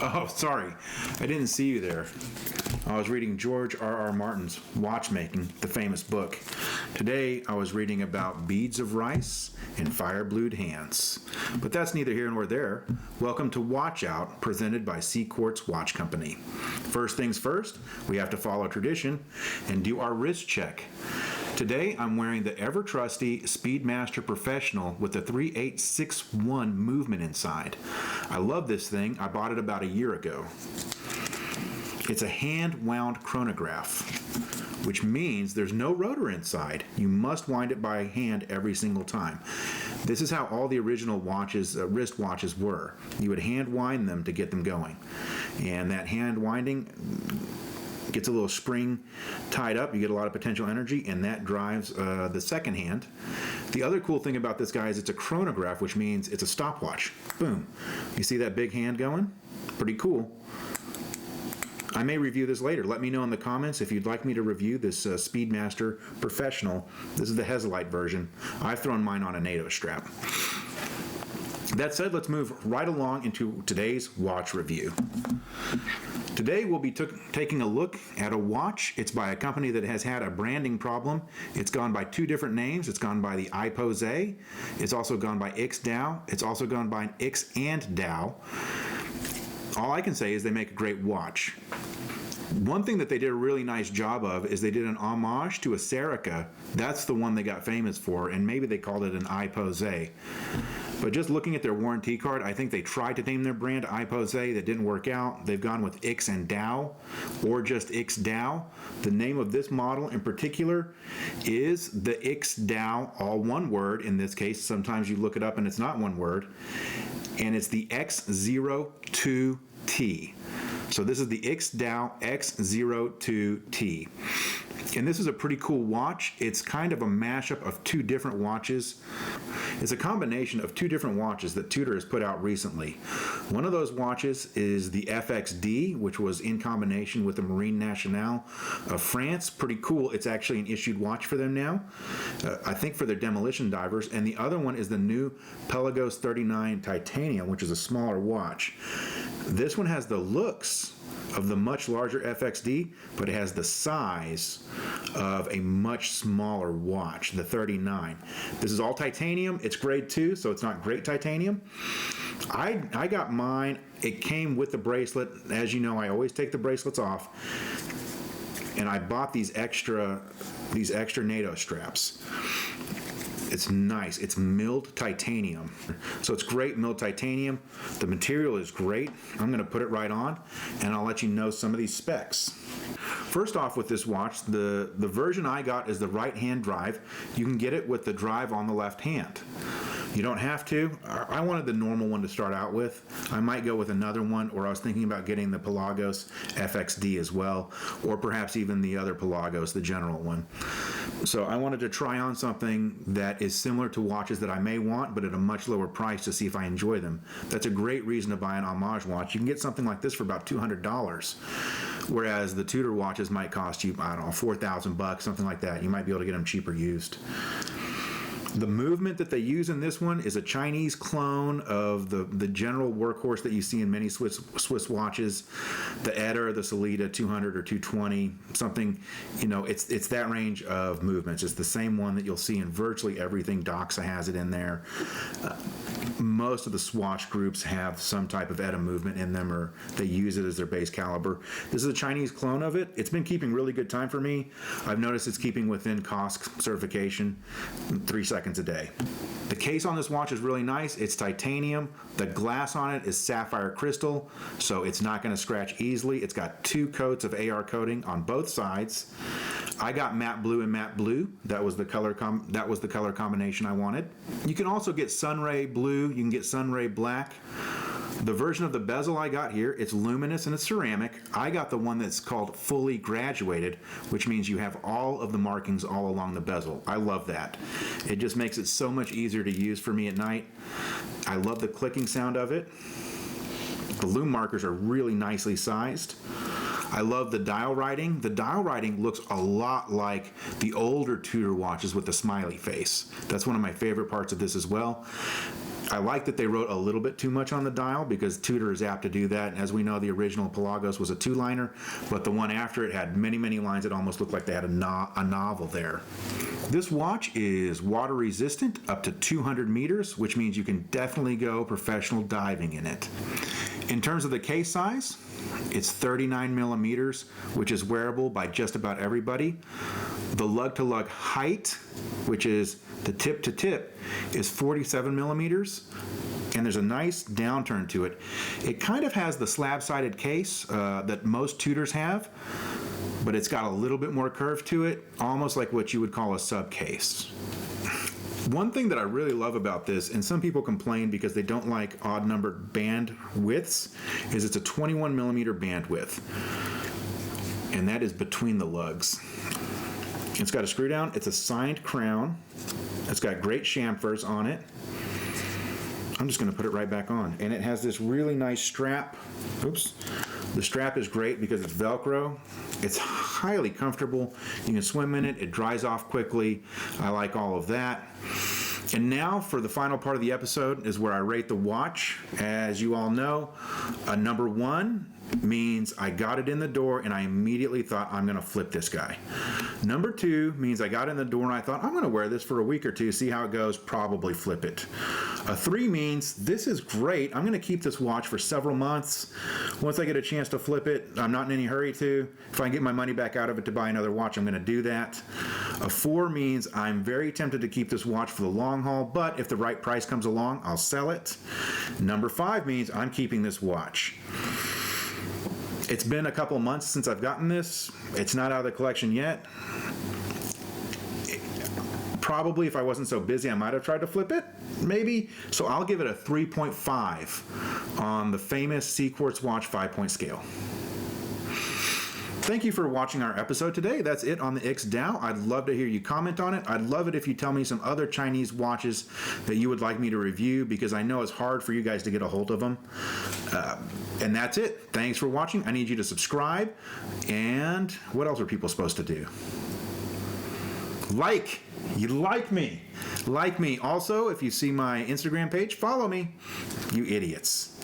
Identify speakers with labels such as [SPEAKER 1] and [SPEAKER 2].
[SPEAKER 1] Oh, sorry. I didn't see you there. I was reading George R.R. Martin's Watchmaking, the famous book. Today, I was reading about beads of rice and fire-blued hands. But that's neither here nor there. Welcome to Watch Out, presented by C Quartz Watch Company. First things first, we have to follow tradition and do our wrist check. Today, I'm wearing the ever-trusty Speedmaster Professional with the 3861 movement inside. I love this thing. I bought it about a year ago. It's a hand-wound chronograph, which means there's no rotor inside. You must wind it by hand every single time. This is how all the original watches, wrist watches were. You would hand wind them to get them going. And that hand winding gets a little spring tied up. You get a lot of potential energy, and that drives the second hand. The other cool thing about this guy is it's a chronograph, which means it's a stopwatch. Boom. You see that big hand going? Pretty cool. I may review this later. Let me know in the comments if you'd like me to review this Speedmaster Professional. This is the hesalite version. I've thrown mine on a NATO strap. That said, let's move right along into today's watch review. Today we'll be taking a look at a watch. It's by a company that has had a branding problem. It's gone by two different names. It's gone by the IXDao. It's also gone by IXDao. It's also gone by IXDao. All I can say is they make a great watch. One thing that they did a really nice job of is they did an homage to a Serica. That's the one they got famous for, and maybe they called it an IXDao. But just looking at their warranty card, I think they tried to name their brand IXDao. That didn't work out. They've gone with IXDao or just IXDao. The name of this model in particular is the IXDao, all one word in this case. Sometimes you look it up and it's not one word. And it's the X02T. So this is the IXDao X02T. And this is a pretty cool watch. It's kind of a mashup of two different watches. It's a combination of two different watches that Tudor has put out recently. One of those watches is the FXD, which was in combination with the Marine Nationale of France. Pretty cool. It's actually an issued watch for them now, I think for their demolition divers. And the other one is the new Pelagos 39 Titanium, which is a smaller watch. This one has the looks of the much larger FXD, but it has the size of a much smaller watch, the 39. This is all titanium. It's grade 2, so it's not great titanium. I got mine. It came with the bracelet. As you know, I always take the bracelets off. And I bought these extra NATO straps. It's nice. It's milled titanium. So it's great milled titanium. The material is great. I'm going to put it right on, and I'll let you know some of these specs. First off with this watch, the version I got is the right-hand drive. You can get it with the drive on the left hand. You don't have to. I wanted the normal one to start out with. I might go with another one, or I was thinking about getting the Pelagos FXD as well, or perhaps even the other Pelagos, the general one. So I wanted to try on something that is similar to watches that I may want, but at a much lower price to see if I enjoy them. That's a great reason to buy an homage watch. You can get something like this for about $200, whereas the Tudor watches might cost you, I don't know, $4,000, something like that. You might be able to get them cheaper used. The movement that they use in this one is a Chinese clone of the general workhorse that you see in many Swiss watches, the Etta or the Solita 200 or 220, something, it's that range of movements. It's the same one that you'll see in virtually everything. Doxa has it in there. Most of the Swatch groups have some type of Etta movement in them, or they use it as their base caliber. This is a Chinese clone of it. It's been keeping really good time for me. I've noticed it's keeping within COSC certification, 3 seconds a day. The case on this watch is really nice. It's titanium. The glass on it is sapphire crystal, so it's not going to scratch easily. It's got 2 coats of AR coating on both sides. I got matte blue and matte blue. That was the color combination I wanted. You can also get sunray blue. You can get sunray black. The version of the bezel I got here, it's luminous and it's ceramic. I got the one that's called fully graduated, which means you have all of the markings all along the bezel. I love that. It just makes it so much easier to use for me at night. I love the clicking sound of it. The lume markers are really nicely sized. I love the dial writing. The dial writing looks a lot like the older Tudor watches with the smiley face. That's one of my favorite parts of this as well. I like that they wrote a little bit too much on the dial because Tudor is apt to do that. As we know, the original Pelagos was a 2-liner, but the one after it had many, many lines. It almost looked like they had a novel there. This watch is water resistant up to 200 meters, which means you can definitely go professional diving in it. In terms of the case size, it's 39 millimeters, which is wearable by just about everybody. The lug-to-lug height, which is the tip to tip, is 47 millimeters, and there's a nice downturn to it. It kind of has the slab-sided case that most Tudors have, but it's got a little bit more curve to it, almost like what you would call a sub case. One thing that I really love about this, and some people complain because they don't like odd numbered band widths, is it's a 21 millimeter band width, and that is between the lugs. It's got a screw down, it's a signed crown, it's got great chamfers on it. I'm just going to put it right back on, and it has this really nice strap. Oops. The strap is great because it's Velcro. It's highly comfortable. You can swim in it. It dries off quickly. I like all of that. And now for the final part of the episode is where I rate the watch. As you all know, a number 1 means I got it in the door and I immediately thought I'm going to flip this guy. Number 2 means I got in the door and I thought I'm going to wear this for a week or two, see how it goes, probably flip it. A 3 means this is great. I'm going to keep this watch for several months. Once I get a chance to flip it, I'm not in any hurry to. If I can get my money back out of it to buy another watch, I'm going to do that. A 4 means I'm very tempted to keep this watch for the long haul, but if the right price comes along, I'll sell it. Number 5 means I'm keeping this watch. It's been a couple months since I've gotten this. It's not out of the collection yet. Probably if I wasn't so busy, I might have tried to flip it, maybe. So I'll give it a 3.5 on the famous C-Quartz watch 5-point scale. Thank you for watching our episode today. That's it on the IXDao. I'd love to hear you comment on it. I'd love it if you tell me some other Chinese watches that you would like me to review, because I know it's hard for you guys to get a hold of them. And that's it. Thanks for watching. I need you to subscribe. And what else are people supposed to do? Like. You like me. Like me. Also, if you see my Instagram page, follow me. You idiots.